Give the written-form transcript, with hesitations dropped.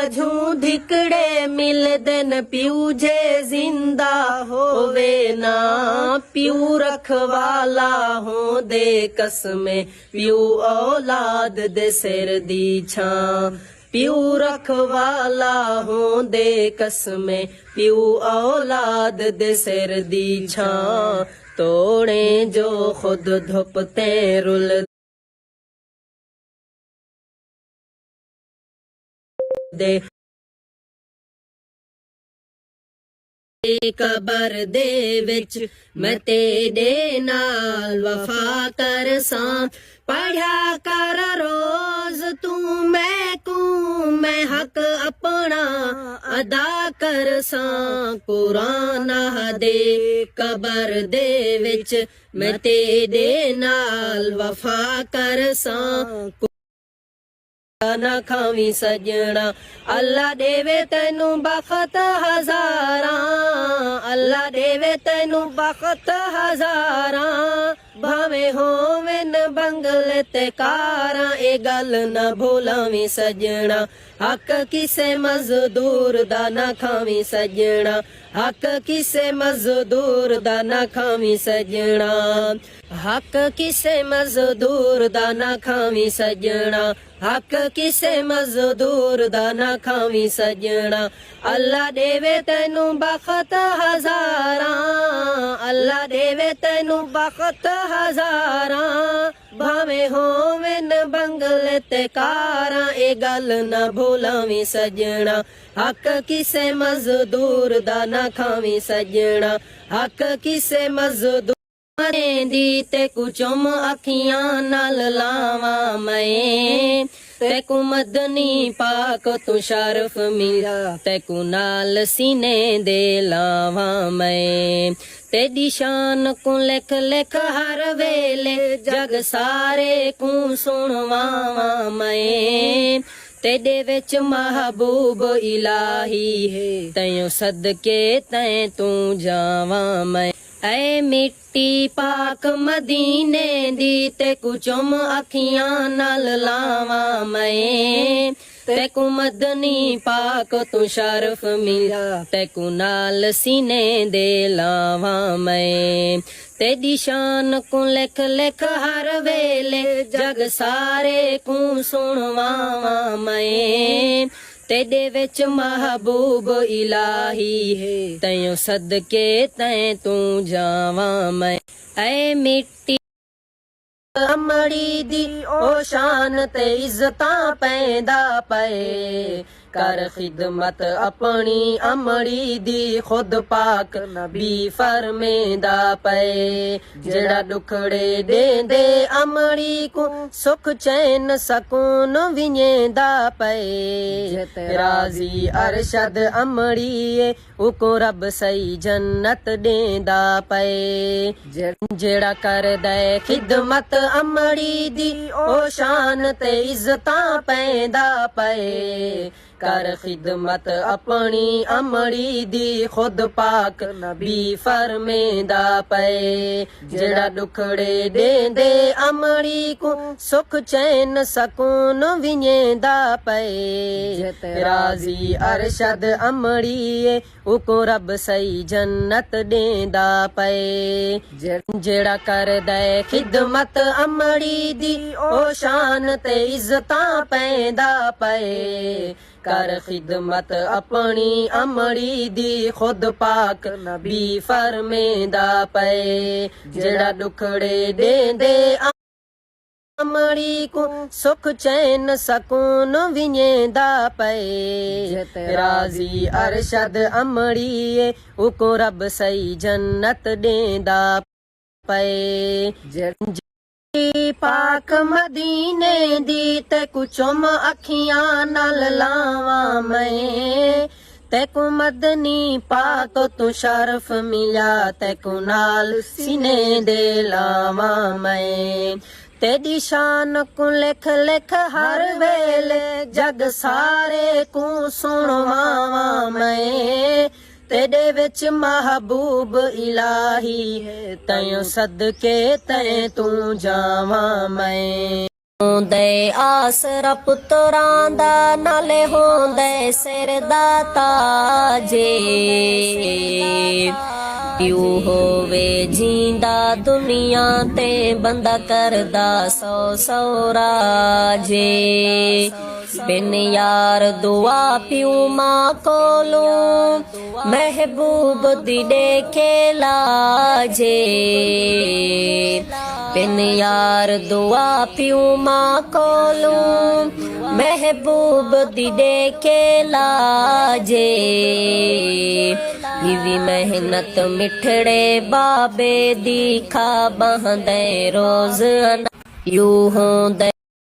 बाजू धिकड़े मिलदे न प्यू जे जिंदा होवे ना प्यू रखवाला हो दे कसमें प्यू औलाद दे सिर दी छां प्यू रखवाला हो दे कसमें प्यू औलाद दे सिर दी छां तोड़े जो खुद धुपते रुल दे कबर दे विच मैं तेरे नाल वफा करसां पढ़या कर रोज तू मैं हक अपना अदा करसां कुरान दे कबर दे विच मैं तेरे नाल वफा करसां ना खावी सजना अल्लाह देवे तैनू बखत हजारा अल्लाह देवे तैनू बखत हजारा भावे होवन बंगले ते कारा ए गल न भूलावी सजना हक किसे मजदूर दा ना खावी सजना हक किसे मजदूर दा ना खावी सजना हक किसे मजदूर दा ना खावी सजना हक किसे मजदूर दा ना खावी सजना अल्लाह देवे तैनू बखत हजारा अल्लाह देवे तैनू बखत हजारा भावे होवन बंगले ते कारा ए गल न भूलावी सजना हक किसे मजदूर दा ना खावी सजना हक किसे मजदूर दी ते कुचुम अखियां नाल लावा मैं तेकू मदनी पाक तू शरफ मिला तेकू नाल सीने दे लावा मैं तेरी शान को लिख लिख हर वेले जग सारे को सुनवावा मैं तेरे विच महबूब इलाही है तैयों सदके तैं तू जावा मैं ऐ मिट्टी पाक मदीने दी ते कुचुम अखियां नाल लावा मैं तेकू मदनी पाक तू शरफ मिला तेकू नाल सीने दे लावा मैं तेरी शान को लिख लिख हर वेले जग सारे को सुनवावा मैं तेरे विच महबूब इलाही है तैयों सदके तैं तू जावा मैं ऐ मिट्टी अमड़ी दी ओ शान ते इज्जतां पैदा पे कर खिदमत अपनी अमड़ी दी खुद पाक नबी फरमेंदा पे जेड़ा दुखड़े देंदे अमड़ी को सुख चैन सकून विञेंदा पे राजी अरशद अमड़ी उको रब सही जन्नत देंदा पे जेड़ा कर दे खिदमत अमड़ी दी ओ शान ते इज्जतां पैदा पे कर खिदमत अपनी अमड़ी दी खुद पाक नबी फरमेंदा पे जेड़ा दुखड़े देंदे अमड़ी को सुख चैन सकून विञेंदा पे राजी अरशद अमड़ी उको रब सही जन्नत देंदा पे जेड़ा कर दे खिदमत अमड़ी दी ओ शान ते इज्जतां पैदा पे कर खिदमत अपनी अमड़ी दी खुद पाक नबी फरमेंदा पे जेड़ा दुखड़े देंदे अमड़ी को सुख चैन सकून विञेंदा पे राजी अरशद अमड़ी उको रब सही जन्नत देंदा पे पाक मदीने दी ते कुचुम अखियां नाल लावा मैं तेकू मदनी पाक तू शरफ मिला तेकू नाल सीने दे लावा मैं तेरी शान को लिख लिख हर वेले जग सारे को सुनवावा मैं तेरे विच महबूब इलाही है तैयों सदके तैं तू जावा मैं। ਹੁੰਦੇ ਆਸਰਾ ਪੁੱਤਰਾਂ ਦਾ ਨਾਲੇ ਹੁੰਦੇ ਸਿਰ ਦਾ ਤਾਜੇ ਪਿਓ ਹੋਵੇ ਜਿੰਦਾ ਦੁਨੀਆ ਤੇ ਬੰਦਾ ਕਰਦਾ ਸੌ ਸੌ ਰਾਜੇ ਬਿਨ ਯਾਰ ਦੁਆ ਪਿਓ ਮਾਂ ਕੋਲੋਂ ਮਹਿਬੂਬ ਦੀ ਦੇਖੇ ਲਾਜੇ ਬਿਨ ਯਾਰ ਦੁਆ ਪਿਓ ਮਾਂ ਕੋਲੋਂ ਮਹਿਬੂਬ ਦੀ ਦੇਖੇ ਲਾਜੇ ਵੀ ਮਿਹਨਤ ਮਿੱਠੜੇ ਬਾਬੇ ਦੀ ਖਾ ਬਹੰਦੇ ਰੋਜ਼ ਯੂ ਹੁੰਦੇ